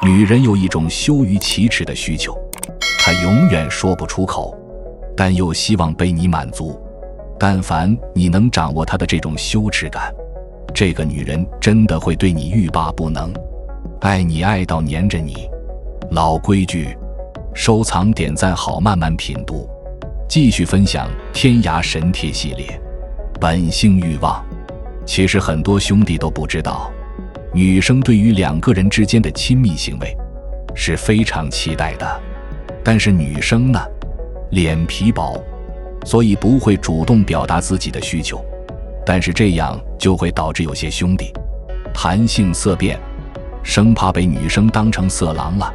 女人有一种羞于启齿的需求，她永远说不出口，但又希望被你满足。但凡你能掌握她的这种羞耻感，这个女人真的会对你欲罢不能，爱你爱到黏着你。老规矩，收藏点赞好，慢慢品读。继续分享天涯神帖系列，本性欲望。其实很多兄弟都不知道，女生对于两个人之间的亲密行为是非常期待的，但是女生呢，脸皮薄，所以不会主动表达自己的需求。但是这样就会导致有些兄弟谈性色变，生怕被女生当成色狼了，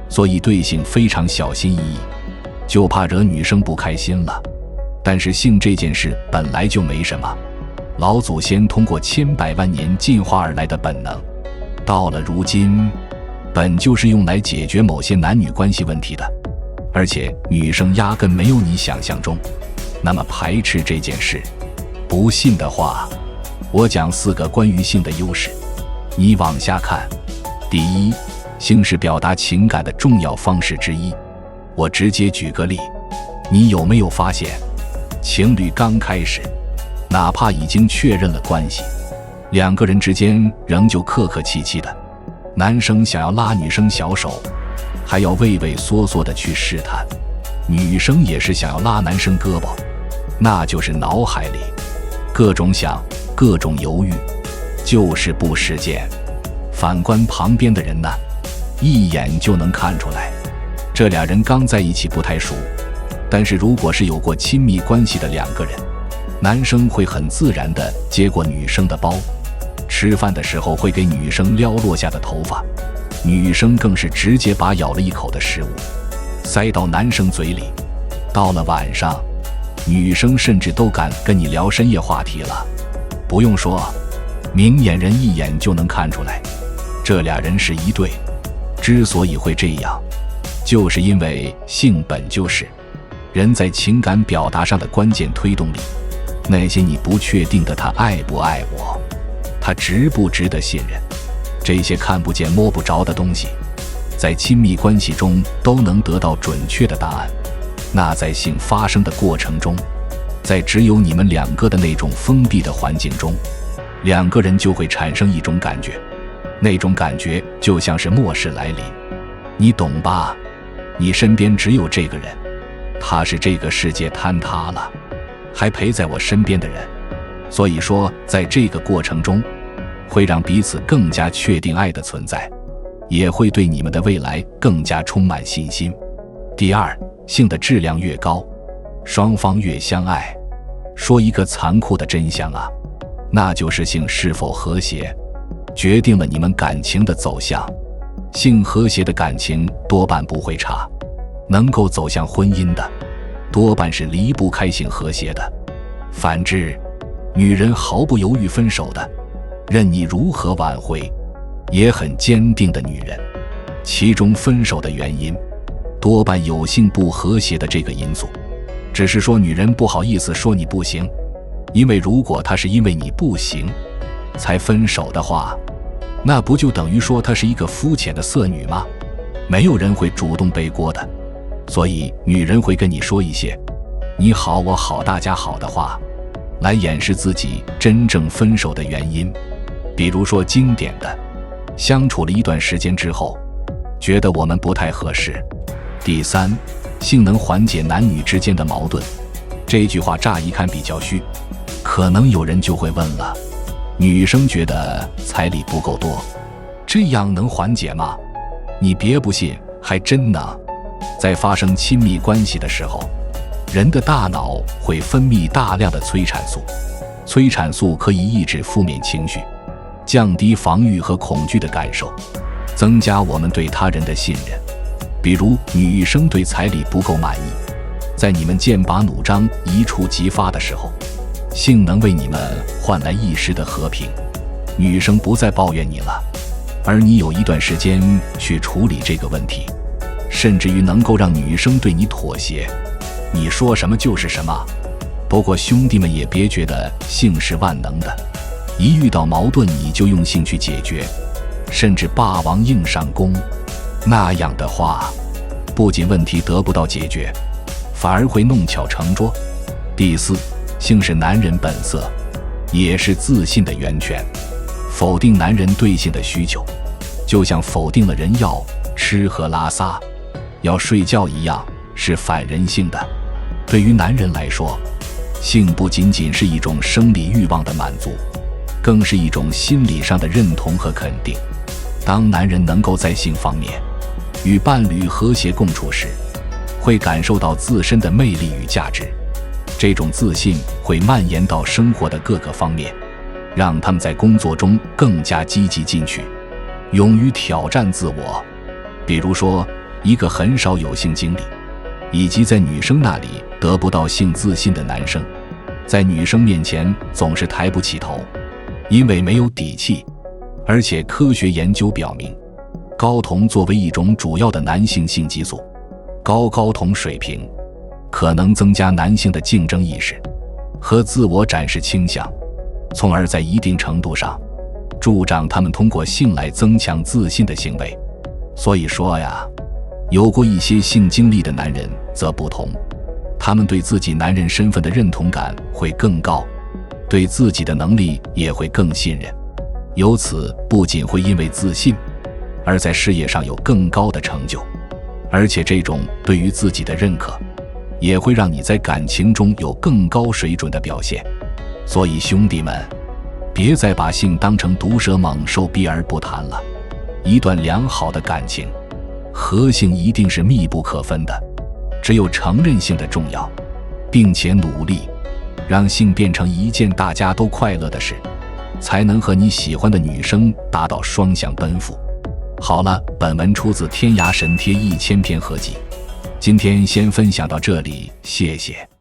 所以对性非常小心翼翼，就怕惹女生不开心了。但是性这件事本来就没什么，老祖先通过千百万年进化而来的本能，到了如今本就是用来解决某些男女关系问题的。而且女生压根没有你想象中那么排斥这件事。不信的话，我讲4个关于性的优势，你往下看。第一，性是表达情感的重要方式之一。我直接举个例，你有没有发现，情侣刚开始，哪怕已经确认了关系，两个人之间仍旧客客气气的，男生想要拉女生小手，还要畏畏缩缩的去试探，女生也是想要拉男生胳膊，那就是脑海里各种想，各种犹豫，就是不实践。反观旁边的人呢，一眼就能看出来，这俩人刚在一起不太熟，但是如果是有过亲密关系的两个人，男生会很自然地接过女生的包，吃饭的时候会给女生撩落下的头发，女生更是直接把咬了一口的食物塞到男生嘴里。到了晚上，女生甚至都敢跟你聊深夜话题了。不用说，明眼人一眼就能看出来，这俩人是一对。之所以会这样，就是因为性本就是人在情感表达上的关键推动力。那些你不确定的他爱不爱我，他值不值得信任，这些看不见摸不着的东西，在亲密关系中都能得到准确的答案。那在性发生的过程中，在只有你们两个的那种封闭的环境中，两个人就会产生一种感觉，那种感觉就像是末世来临，你懂吧？你身边只有这个人，他是这个世界坍塌了还陪在我身边的人。所以说，在这个过程中，会让彼此更加确定爱的存在，也会对你们的未来更加充满信心。第二，性的质量越高，双方越相爱。说一个残酷的真相啊，那就是性是否和谐，决定了你们感情的走向。性和谐的感情多半不会差，能够走向婚姻的，多半是离不开性和谐的。反之，女人毫不犹豫分手的，任你如何挽回，也很坚定的女人，其中分手的原因多半有性不和谐的这个因素。只是说女人不好意思说你不行，因为如果她是因为你不行才分手的话，那不就等于说她是一个肤浅的色女吗？没有人会主动背锅的。所以女人会跟你说一些你好我好大家好的话，来掩饰自己真正分手的原因。比如说经典的，相处了一段时间之后，觉得我们不太合适。第三，性能缓解男女之间的矛盾。这句话乍一看比较虚，可能有人就会问了，女生觉得彩礼不够多，这样能缓解吗？你别不信，还真能。在发生亲密关系的时候，人的大脑会分泌大量的催产素，催产素可以抑制负面情绪，降低防御和恐惧的感受，增加我们对他人的信任。比如女生对彩礼不够满意，在你们剑拔弩张一触即发的时候，性能为你们换来一时的和平，女生不再抱怨你了，而你有一段时间去处理这个问题，甚至于能够让女生对你妥协，你说什么就是什么。不过兄弟们也别觉得性是万能的，一遇到矛盾你就用性去解决，甚至霸王硬上弓。那样的话，不仅问题得不到解决，反而会弄巧成拙。第四，性是男人本色，也是自信的源泉。否定男人对性的需求，就像否定了人要吃喝拉撒、要睡觉一样，是反人性的。对于男人来说，性不仅仅是一种生理欲望的满足，更是一种心理上的认同和肯定。当男人能够在性方面与伴侣和谐共处时，会感受到自身的魅力与价值。这种自信会蔓延到生活的各个方面，让他们在工作中更加积极进取，勇于挑战自我。比如说，一个很少有性经历，以及在女生那里得不到性自信的男生，在女生面前总是抬不起头，因为没有底气。而且科学研究表明，睾酮作为一种主要的男性性激素，高睾酮水平可能增加男性的竞争意识和自我展示倾向，从而在一定程度上助长他们通过性来增强自信的行为。所以说呀，有过一些性经历的男人则不同，他们对自己男人身份的认同感会更高，对自己的能力也会更信任，由此不仅会因为自信而在事业上有更高的成就，而且这种对于自己的认可也会让你在感情中有更高水准的表现。所以兄弟们，别再把性当成毒蛇猛兽避而不谈了。一段良好的感情和性一定是密不可分的，只有承认性的重要，并且努力让性变成一件大家都快乐的事，才能和你喜欢的女生达到双向奔赴。好了，本文出自天涯神贴1000篇合集，今天先分享到这里，谢谢。